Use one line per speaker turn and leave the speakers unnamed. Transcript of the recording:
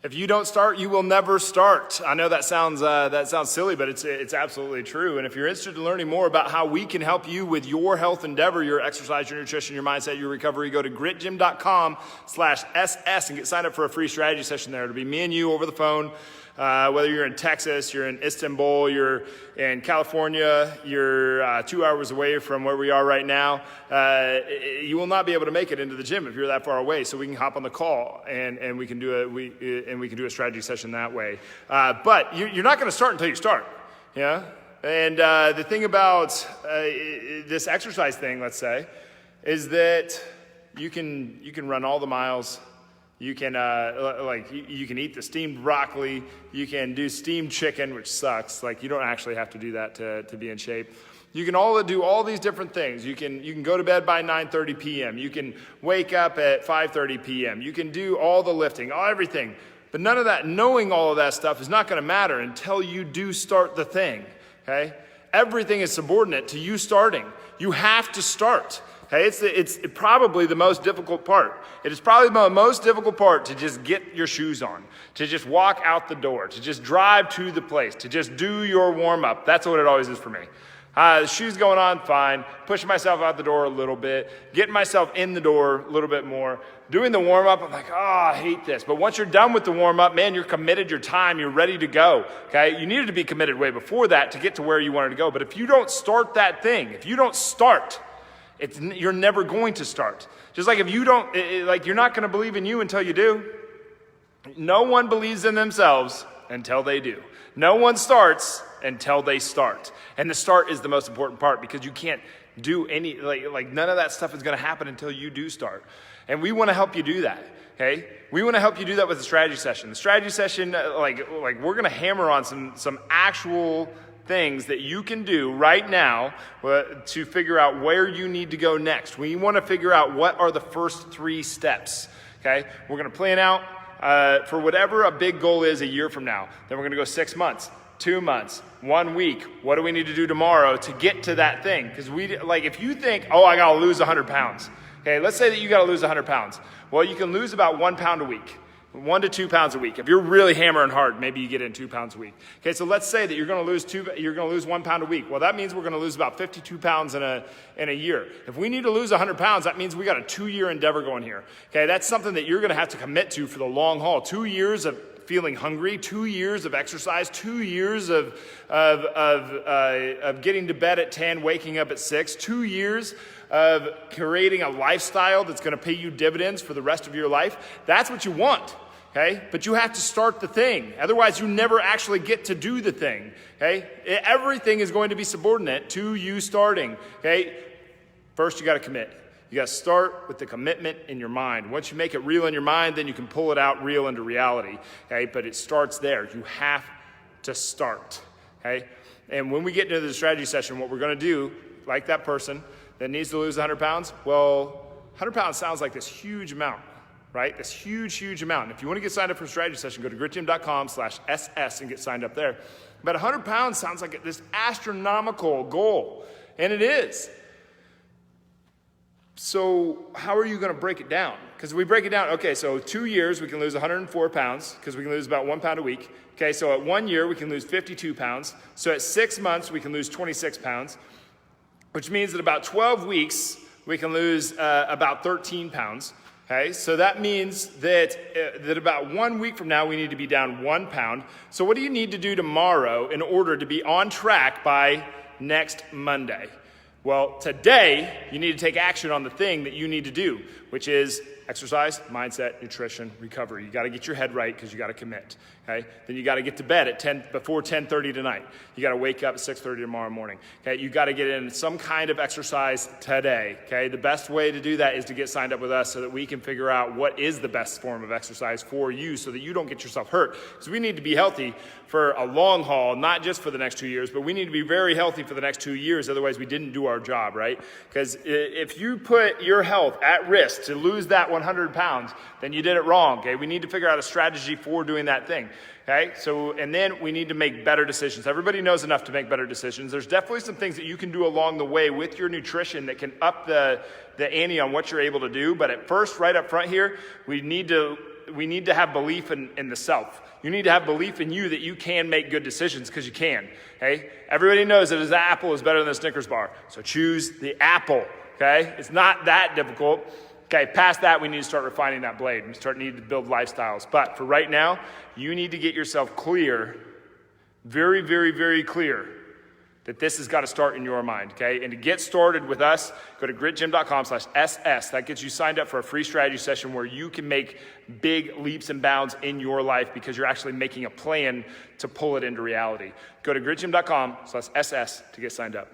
If you don't start, you will never start. I know that sounds silly, but it's absolutely true. And if you're interested in learning more about how we can help you with your health endeavor, your exercise, your nutrition, your mindset, your recovery, go to gritgym.com/SS and get signed up for a free strategy session there. It'll be me and you over the phone. Whether you're in Texas, you're in Istanbul, you're in California, you're 2 hours away from where we are right now, you will not be able to make it into the gym if you're that far away. So we can hop on the call and we can do a strategy session that way. But you're not going to start until you start. Yeah. And the thing about this exercise thing, let's say, is that you can run all the miles. You can you can eat the steamed broccoli. You can do steamed chicken, which sucks. Like, you don't actually have to do that to be in shape. You can do all these different things. You can go to bed by 9:30 p.m. You can wake up at 5:30 p.m. You can do all the lifting, everything. But none of that, knowing all of that stuff is not going to matter until you do start the thing. Okay? Everything is subordinate to you starting. You have to start. Okay, it's probably the most difficult part. It is probably the most difficult part to just get your shoes on, to just walk out the door, to just drive to the place, to just do your warm-up. That's what it always is for me. The shoes going on, fine. Pushing myself out the door a little bit, getting myself in the door a little bit more, doing the warm-up. I'm like, I hate this. But once you're done with the warm-up, man, you're committed your time. You're ready to go. Okay, you needed to be committed way before that to get to where you wanted to go. But if you don't start that thing, if you don't start, you're never going to start. Just like if you don't, you're not going to believe in you until you do. No one believes in themselves until they do. No one starts until they start. And the start is the most important part, because you can't do any, none of that stuff is going to happen until you do start. And we want to help you do that. Okay? We want to help you do that with the strategy session. The strategy session, we're going to hammer on some actual things that you can do right now to figure out where you need to go next. We want to figure out what are the first 3 steps. Okay? We're going to plan out for whatever a big goal is a year from now. Then we're going to go 6 months, 2 months, 1 week. What do we need to do tomorrow to get to that thing? Because if you think, I got to lose 100 pounds. Okay, let's say that you got to lose 100 pounds. Well, you can lose about 1 pound a week. 1 to 2 pounds a week. If you're really hammering hard, maybe you get in 2 pounds a week. Okay, so let's say that you're going to lose 1 pound a week. Well, that means we're going to lose about 52 pounds in a year. If we need to lose 100 pounds, that means we got a 2-year endeavor going here. Okay, that's something that you're going to have to commit to for the long haul. 2 years of feeling hungry, 2 years of exercise, 2 years of getting to bed at 10, waking up at 6, 2 years of creating a lifestyle that's going to pay you dividends for the rest of your life. That's what you want. Okay? But you have to start the thing. Otherwise, you never actually get to do the thing. Okay? Everything is going to be subordinate to you starting. Okay? First, you got to commit. You got to start with the commitment in your mind. Once you make it real in your mind, then you can pull it out real into reality. Okay? But it starts there. You have to start. Okay? And when we get into the strategy session, what we're going to do, like that person that needs to lose 100 pounds, well, 100 pounds sounds like this huge amount. Right? This huge, huge amount. And if you want to get signed up for a strategy session, go to gritgym.com/SS and get signed up there. But 100 pounds sounds like this astronomical goal. And it is. So how are you going to break it down? Because we break it down, okay, so 2 years we can lose 104 pounds because we can lose about 1 pound a week. Okay, so at 1 year we can lose 52 pounds. So at 6 months we can lose 26 pounds, which means that about 12 weeks we can lose about 13 pounds. Okay, so that means that about 1 week from now, we need to be down 1 pound. So what do you need to do tomorrow in order to be on track by next Monday? Well, today, you need to take action on the thing that you need to do, which is exercise, mindset, nutrition, recovery. You got to get your head right because you got to commit. Okay? Then you got to get to bed at before 10:30 tonight. You got to wake up at 6:30 tomorrow morning. Okay? You got to get in some kind of exercise today. Okay? The best way to do that is to get signed up with us so that we can figure out what is the best form of exercise for you so that you don't get yourself hurt. Because we need to be healthy for a long haul, not just for the next 2 years, but we need to be very healthy for the next 2 years. Otherwise, we didn't do our job, right? Because if you put your health at risk to lose that 100 pounds, then you did it wrong. Okay? We need to figure out a strategy for doing that thing. Okay, and then we need to make better decisions. Everybody knows enough to make better decisions. There's definitely some things that you can do along the way with your nutrition that can up the ante on what you're able to do. But at first, right up front here, we need to we need to have belief in the self. You need to have belief in you that you can make good decisions, because you can, okay? Everybody knows that an apple is better than a Snickers bar, so choose the apple, okay? It's not that difficult. Okay, past that, we need to start refining that blade. We need to build lifestyles. But for right now, you need to get yourself clear, very, very, very clear, that this has got to start in your mind, okay? And to get started with us, go to gritgym.com/SS. That gets you signed up for a free strategy session where you can make big leaps and bounds in your life because you're actually making a plan to pull it into reality. Go to gritgym.com/SS to get signed up.